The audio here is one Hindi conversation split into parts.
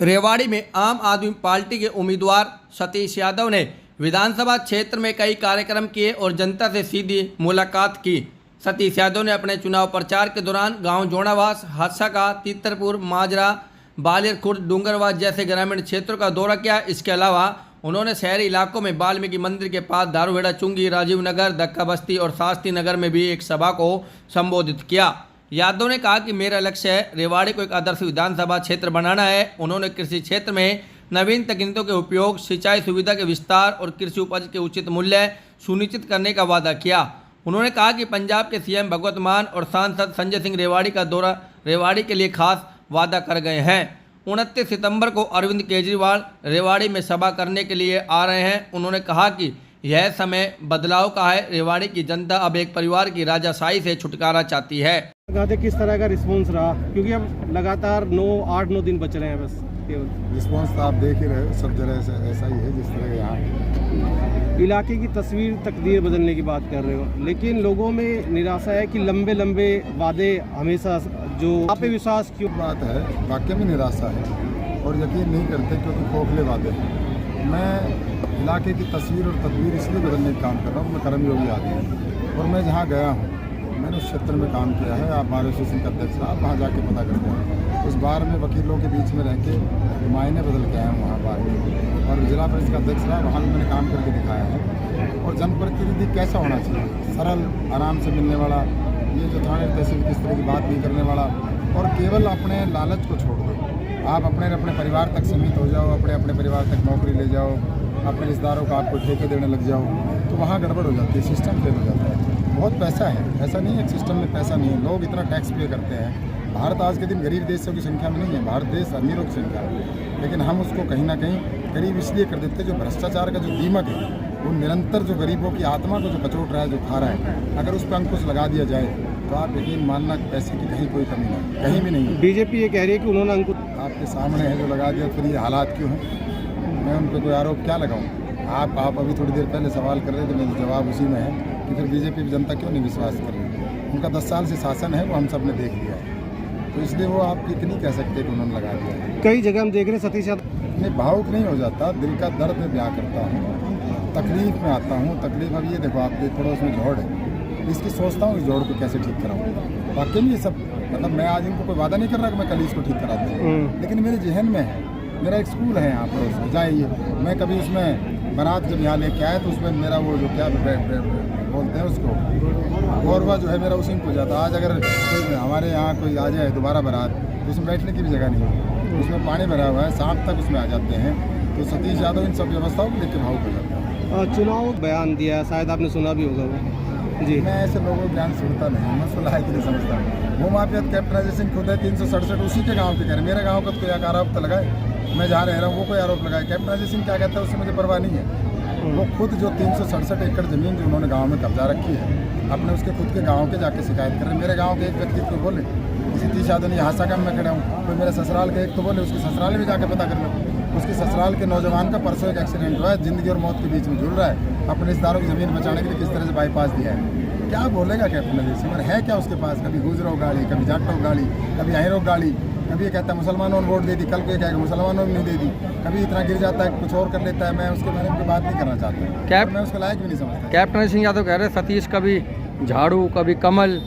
रेवाड़ी में आम आदमी पार्टी के उम्मीदवार सतीश यादव ने विधानसभा क्षेत्र में कई कार्यक्रम किए और जनता से सीधी मुलाकात की। सतीश यादव ने अपने चुनाव प्रचार के दौरान गांव जोड़ावास, हादसा, तीतरपुर, माजरा, बालियर खुर्द, डूंगरवास जैसे ग्रामीण क्षेत्रों का दौरा किया। इसके अलावा उन्होंने शहरी इलाकों में वाल्मीकि मंदिर के पास दारूहेड़ा, चुंगी, राजीव नगर, धक्का बस्ती और शास्त्री नगर में भी एक सभा को संबोधित किया। यादव ने कहा कि मेरा लक्ष्य है रेवाड़ी को एक आदर्श विधानसभा क्षेत्र बनाना है। उन्होंने कृषि क्षेत्र में नवीन तकनीकों के उपयोग, सिंचाई सुविधा के विस्तार और कृषि उपज के उचित मूल्य सुनिश्चित करने का वादा किया। उन्होंने कहा कि पंजाब के सीएम भगवंत मान और सांसद संजय सिंह रेवाड़ी का दौरा रेवाड़ी के लिए खास वादा कर गए हैं। 29 सितंबर को अरविंद केजरीवाल रेवाड़ी में सभा करने के लिए आ रहे हैं। उन्होंने कहा कि यह समय बदलाव का है। रेवाड़ी की जनता अब एक परिवार की राजाशाही से छुटकारा चाहती है। किस तरह का रिस्पांस रहा, क्योंकि अब लगातार 8-9 दिन बच रहे हैं बस केवल। रिस्पांस तो आप देख ही रहे हो, सब जगह से ऐसा ही है जिस तरह यहाँ इलाके की तस्वीर, तकदीर बदलने की बात कर रहे हो, लेकिन लोगों में निराशा है कि लंबे लंबे वादे हमेशा जो आप पे विश्वास क्यों बात है, वाकई में निराशा है और यकीन नहीं करते क्योंकि खोखले वादे हैं। मैं इलाके की तस्वीर और तदबीर इसलिए बदलने का काम कर रहा हूँ। मैं कर्मयोगी आदमी हूँ और मैं जहाँ गया हूँ मैंने उस क्षेत्र में काम किया है। आप बार एसोसिएशन का अध्यक्ष आप वहाँ जाके पता करते हैं। उस बार में वकीलों के बीच में रह के मायने बदल के आया हूँ वहाँ बार में, और जिला परिषद का अध्यक्ष रहा, वहाँ भी मैंने काम करके दिखाया है। और जनप्रतिनिधि कैसा होना चाहिए, सरल, आराम से मिलने वाला, ये जो थाने तहसील किस तरह की बात नहीं करने वाला, और केवल अपने लालच को छोड़ दो। आप अपने परिवार तक सीमित हो जाओ, अपने परिवार तक नौकरी ले जाओ, अपने रिश्तेदारों को आपको ठेके देने लग जाओ, तो वहाँ गड़बड़ हो जाती है, सिस्टम फेल हो जाता है। बहुत पैसा है, ऐसा नहीं है सिस्टम में पैसा नहीं है, लोग इतना टैक्स पे करते हैं। भारत आज के दिन गरीब देशों की संख्या में नहीं है, भारत देश अमीरों की संख्या है, लेकिन हम उसको कहीं ना कहीं गरीब इसलिए कर देते हैं। जो भ्रष्टाचार का जो दीमक है वो निरंतर जो गरीबों की आत्मा को जो कचोट रहा है, जो खा रहा है, अगर उस पर अंकुश लगा दिया जाए तो आप यकीन मानना पैसे की कहीं कोई कमी नहीं, कहीं भी नहीं है। बीजेपी ये कह रही है कि उन्होंने अंकुश आपके सामने है जो लगा दिया, फिर ये हालात क्यों हैं? मैं उन पर कोई आरोप क्या लगाऊँ? आप अभी थोड़ी देर पहले सवाल कर रहे थे, मेरा जवाब उसी में है कि फिर बीजेपी की जनता क्यों नहीं विश्वास कर रही? उनका 10 साल से शासन है, वो हम सब ने देख लिया है, तो इसलिए वो आप इतनी कह सकते कि उन्होंने लगा दिया। कई जगह हम देख रहे हैं सतीश यादव नहीं, भावुक नहीं हो जाता, दिल का दर्द में ब्याह करता हूँ, तकलीफ में आता हूँ। तकलीफ अब ये देखो, आपके पड़ोस में झोड़ है, इसकी सोचता हूँ इस झोड़ को कैसे ठीक कराऊँ। वाकई में ये सब मतलब मैं आज इनको कोई वादा नहीं कर रहा कि मैं कल इसको ठीक करा दूँ, लेकिन मेरे जहन में है। मेरा एक स्कूल है यहाँ पड़ोस में, जाइए, मैं कभी उसमें बारात जब यहाँ लेके आया तो उसमें मेरा वो जो क्या बोलते हैं उसको, गौरवा जो है मेरा उसी में हो जाता। आज अगर कोई हमारे यहाँ कोई आ जाए दोबारा बारात तो उसमें बैठने की भी जगह नहीं है, उसमें पानी भरा हुआ है, सांप तक उसमें आ जाते हैं। तो सतीश यादव इन सब व्यवस्थाओं को लेकर भावुक हो जाता है। चुनाव बयान दिया, शायद आपने सुना भी होगा वो जी। मैं ऐसे लोगों को ध्यान सुनता नहीं, मैं सुना है कि नहीं समझता। वो माफिया कैप्टनाइजेशन खुद है, 367 उसी के गाँव के कह रहे, मेरे गाँव का तो कोई आरोप तो लगाए, मैं जहाँ रह रहा हूँ वो कोई आरोप लगाए। कैप्टनाइजेशन क्या कहता है उससे मुझे परवाह नहीं है। वो खुद जो 367 एकड़ ज़मीन जो उन्होंने गांव में कब्जा रखी है, अपने उसके खुद के गांव के जाके शिकायत कर रहे हैं। मेरे गांव के एक व्यक्ति को बोले, सतीश यादव ने हादसा काम में खड़ा हूँ, कोई मेरे ससुराल के एक तो बोले, उसके ससुराल में जाके पता कर लो। उसके ससुराल के नौजवान का परसों एक एक्सीडेंट हुआ है, जिंदगी और मौत के बीच में झूल रहा है, अपने रिश्तेदारों की ज़मीन बचाने के लिए किस तरह से बाईपास दिया है। क्या बोलेगा कैप्टन है क्या उसके पास? कभी गुजरो गाड़ी, कभी जाटो गाड़ी, कभी अहिरो गाड़ी, कभी ये कहता है मुसलमानों ने वोट दे दी, कल को ये कहेगा मुसलमानों ने नहीं दे दी, कभी इतना गिर जाता है कुछ और कर लेता है। मैं उसके बारे में बात नहीं करना चाहता, मैं उसके लायक भी नहीं समझता। कैप्टन सिंह यादव कह रहे सतीश कभी झाड़ू, कभी कमल,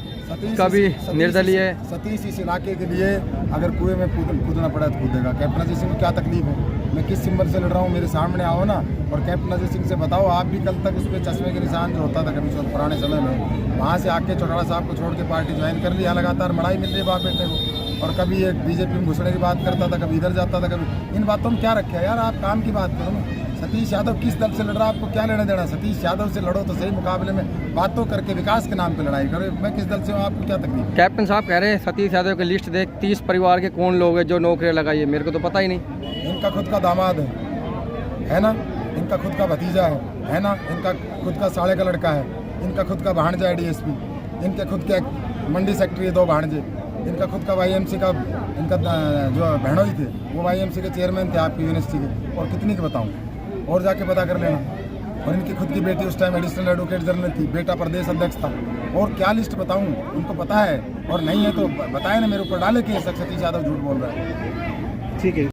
कभी निर्दलीय। सतीश इस इलाके के लिए अगर कुएं में कूदना पड़ा तो कूदेगा। कैप्टन सिंह को क्या तकलीफ है? मैं किस सिंबल से लड़ रहा हूँ, मेरे सामने आओ ना, और कैप्टन सिंह से बताओ। आप भी कल तक उस पर चश्मे के निशान जो होता था कभी पुराने समय में, वहाँ से आके चौटाला साहब को छोड़ के पार्टी ज्वाइन कर लिया। लगातार लड़ाई मिल रही है बाप बेटे को, और कभी एक बीजेपी में घुसने की बात करता था, कभी इधर जाता था, कभी इन बातों में क्या रखा है यार? आप काम की बात करो ना। सतीश यादव किस दल से लड़ रहा है, आपको क्या लेना देना? सतीश यादव से लड़ो तो सही, मुकाबले में बातों करके विकास के नाम पे लड़ाई करो। मैं किस दल से हूँ, आपको क्या तकलीफ? कैप्टन साहब कह रहे हैं सतीश यादव की लिस्ट देख 30 परिवार के कौन लोग हैं जो नौकरियां लगाई है, मेरे को तो पता ही नहीं। इनका खुद का दामाद है ना, इनका खुद का भतीजा है ना, इनका खुद का साले का लड़का है, इनका खुद का भांजा है डीएसपी, इनके खुद के मंडी सेक्रेटरी है 2 भांजे, इनका खुद का वाईएमसी का, इनका जो बहनोई थे वो वाईएमसी के चेयरमैन थे आपकी यूनिवर्सिटी के, और कितनी के बताऊँ, और जाके पता कर लेना। और इनकी खुद की बेटी उस टाइम एडिशनल एडवोकेट जनरल थी, बेटा प्रदेश अध्यक्ष था, और क्या लिस्ट बताऊँ? उनको पता है, और नहीं है तो बताए ना, मेरे ऊपर डाले कि सतीश यादव झूठ बोल रहा है। ठीक है।